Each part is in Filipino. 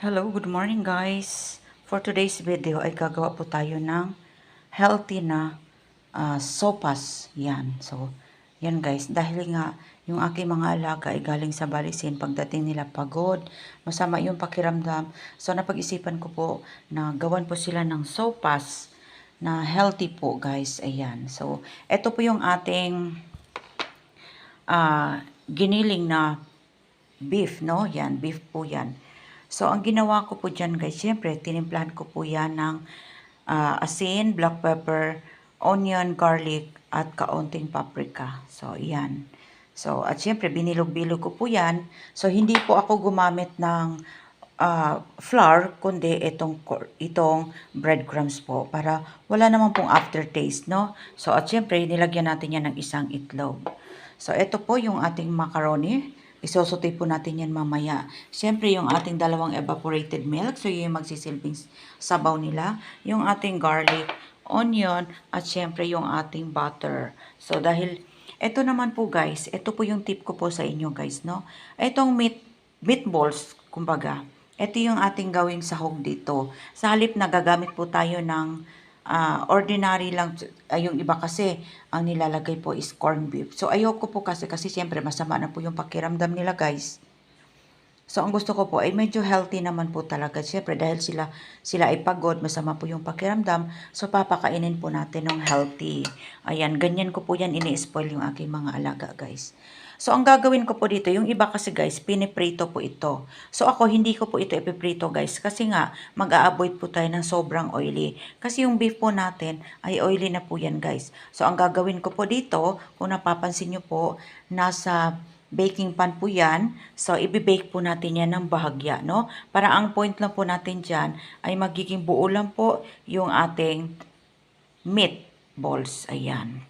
Hello, good morning guys. For today's video ay gagawa po tayo ng healthy na sopas. Yan. So, yan guys. Dahil nga yung aking mga alaga ay galing sa balisin. Pagdating nila pagod, masama yung pakiramdam. So, napag-isipan ko po na gawan po sila ng sopas na healthy po guys. Ayan. So, ito po yung ating giniling na beef, no? Yan, beef po yan. So, ang ginawa ko po dyan guys, syempre, tinimplahan ko po yan ng asin, black pepper, onion, garlic, at kaunting paprika. So, yan. So, at syempre, binilog-bilog ko po yan. So, hindi po ako gumamit ng flour, kundi itong breadcrumbs po, para wala naman pong aftertaste, no? So, at syempre, nilagyan natin yan ng isang itlog. So, ito po yung ating macaroni. Isosote po natin yan mamaya. Siyempre, yung ating dalawang evaporated milk. So, yung magsisilbing sabaw nila. Yung ating garlic, onion, at siyempre yung ating butter. So, dahil, ito naman po guys, ito po yung tip ko po sa inyo guys, no? Itong meatballs, kumbaga, ito yung ating gawing sahog dito. Sa halip na gagamit po tayo ng ordinary lang, yung iba kasi ang nilalagay po is corned beef. So ayoko po kasi siyempre masama na po yung pakiramdam nila guys. So ang gusto ko po ay medyo healthy naman po talaga. Siyempre dahil sila ay pagod, masama po yung pakiramdam. So papakainin po natin ng healthy. Ayan, ganyan ko po yan ini-spoil yung aking mga alaga guys. So, ang gagawin ko po dito, yung iba kasi guys, piniprito po ito. So, ako hindi ko po ito ipiprito guys, kasi nga, mag-a-avoid po tayo ng sobrang oily. Kasi yung beef po natin, ay oily na po yan guys. So, ang gagawin ko po dito, kung napapansin nyo po, nasa baking pan po yan. So, ibibake po natin yan ng bahagya, no? Para ang point lang po natin dyan, ay magiging buo lang po yung ating meatballs. Ayan.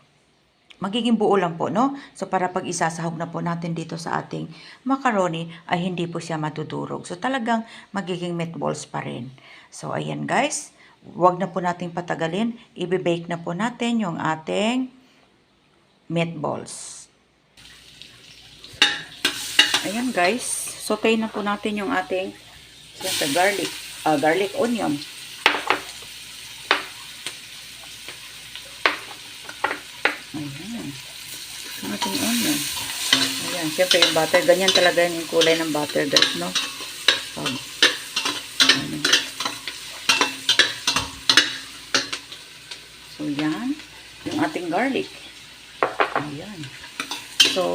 Magiging buo lang po, no? So, para pag isasahog na po natin dito sa ating macaroni, ay hindi po siya matudurog. So, talagang magiging meatballs pa rin. So, ayan guys. Huwag na po natin patagalin. Ibe-bake na po natin yung ating meatballs. Ayan guys. Saute na po natin yung ating garlic onion. Ayan. Ang ating onion. Ayan. Siyempre yung butter. Ganyan talaga yung kulay ng butter guys, no? So, yan. Yung ating garlic. Ayan. So,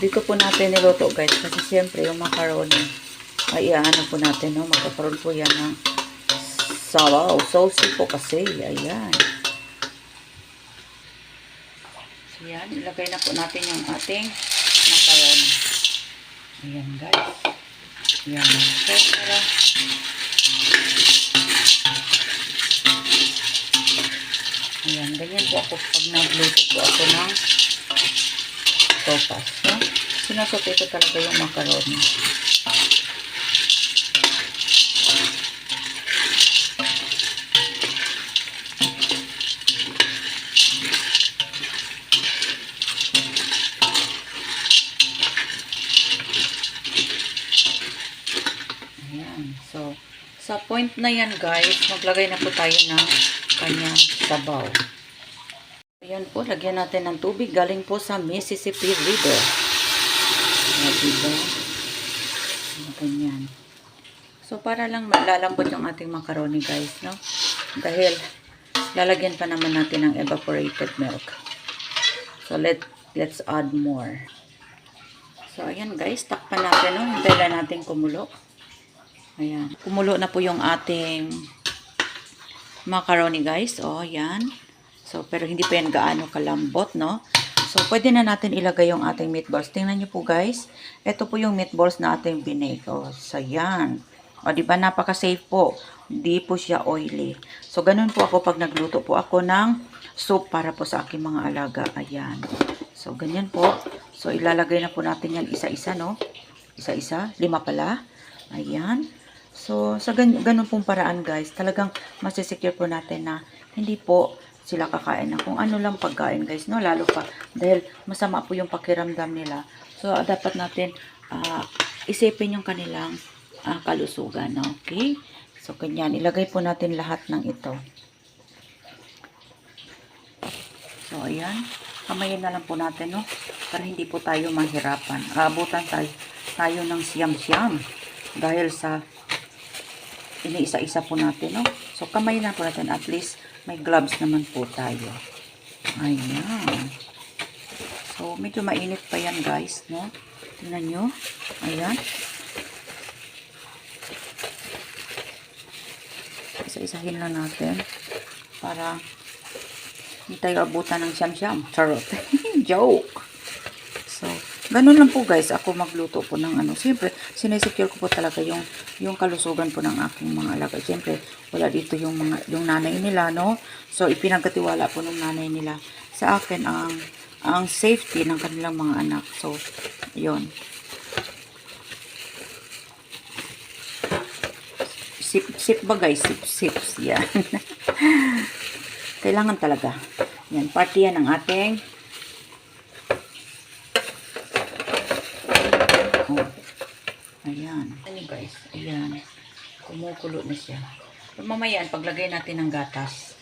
dito po natin niluto guys. Kasi siyempre yung macaroni ay iaano po natin, no? Magkakaroon po yan ng sabaw. Saucy po kasi. Ayan. So, yan. Ilagay na po natin yung ating macaroni. Ayan, guys. Ayan. So, ayan. Ganyan po ako pag nagluto po ako ng sopas. No? Sinasote ko talaga yung macaroni. So, sa point na yan guys, maglagay na po tayo ng kanyang sabaw. Ayan po, lagyan natin ng tubig galing po sa Mississippi River. Ayan, diba? Ganyan. So, para lang malalambot yung ating macaroni guys, no? Dahil, lalagyan pa naman natin ng evaporated milk. So, let's add more. So, ayan guys, takpan natin, no? Hintayin natin kumulo. Ayan. Kumulo na po yung ating macaroni guys. O, ayan. So, pero hindi pa yan gaano kalambot, no? So, pwede na natin ilagay yung ating meatballs. Tingnan nyo po guys. Ito po yung meatballs na ating binake. O, so, ayan. O, diba napaka-safe po. Hindi po siya oily. So, ganun po ako pag nagluto po ako ng soup para po sa aking mga alaga. Ayan. So, ganyan po. So, ilalagay na po natin yan isa-isa, no? Isa-isa. 5 pala. Ayan. So, sa ganun pong paraan guys, talagang masisecure po natin na hindi po sila kakain ng kung ano lang pagkain guys, no? Lalo pa dahil masama po yung pakiramdam nila. So, dapat natin isipin yung kanilang kalusugan. Okay? So, ganyan. Ilagay po natin lahat ng ito. So, ayan. Kamayin na lang po natin, no? Para hindi po tayo mahirapan. Aabutan tayo ng siyam-siyam. Dahil sa iniisa-isa po natin, no? So, kamayin na po natin. At least, may gloves naman po tayo. Ayan. So, medyo mainit pa yan, guys, no? Tingnan nyo. Ayan. Isa-isahin lang natin para hindi tayo abutan ng siyam-siyam. Charot. Joke. So, ganun lang po guys. Ako magluto po ng ano. Siyempre, sinesecure ko po talaga yung kalusugan po ng aking mga alaga. Siyempre, wala dito yung nanay nila, no? So, ipinagkatiwala po ng nanay nila sa akin ang safety ng kanilang mga anak. So, yun. Sip ba guys? Sip. Yan. Kailangan talaga. Yan. Party yan ng ating ayan. Ayan guys. Ayan. Kumukulo na siya. So, mamaya, paglagay natin ng gatas.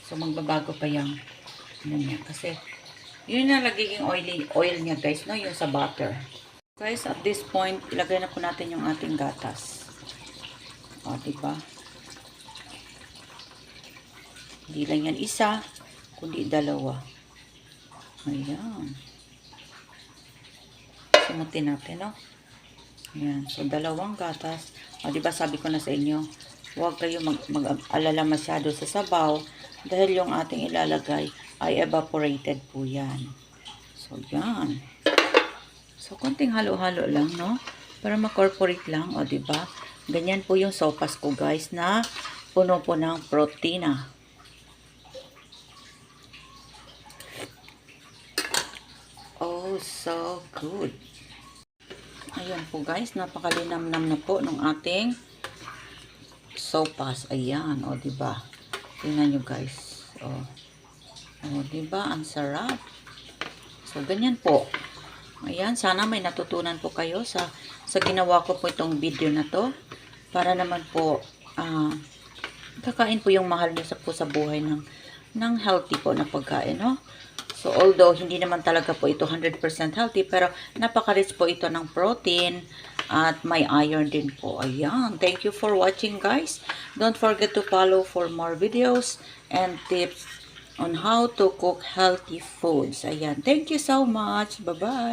So, magbabago pa yung ano niya. Kasi, yun na nagiging oil niya guys, no? Yung sa butter. Guys, at this point, ilagay na po natin yung ating gatas. O, diba? Hindi lang yan isa, kundi dalawa. Ayan. Simutin natin, no? Ayan. So, dalawang gatas. O, diba sabi ko na sa inyo, huwag kayo mag-alala masyado sa sabaw dahil yung ating ilalagay ay evaporated po yan. So, yan. So, konting halo-halo lang, no? Para ma-corporate lang, o, diba? Ganyan po yung sopas ko, guys, na puno po ng protina. Oh, so good. Ayan po guys, napakalinamnam na po ng ating sopas. Ayan, o diba? Tingnan nyo guys. O diba? Ang sarap. So, ganyan po. Ayan, sana may natutunan po kayo sa ginawa ko po itong video na to. Para naman po, kakain po yung mahal nyo sa buhay ng healthy po na pagkain, no? So, although hindi naman talaga po ito 100% healthy, pero napaka-rich po ito ng protein at may iron din po. Ayan. Thank you for watching, guys. Don't forget to follow for more videos and tips on how to cook healthy foods. Ayan. Thank you so much. Bye-bye.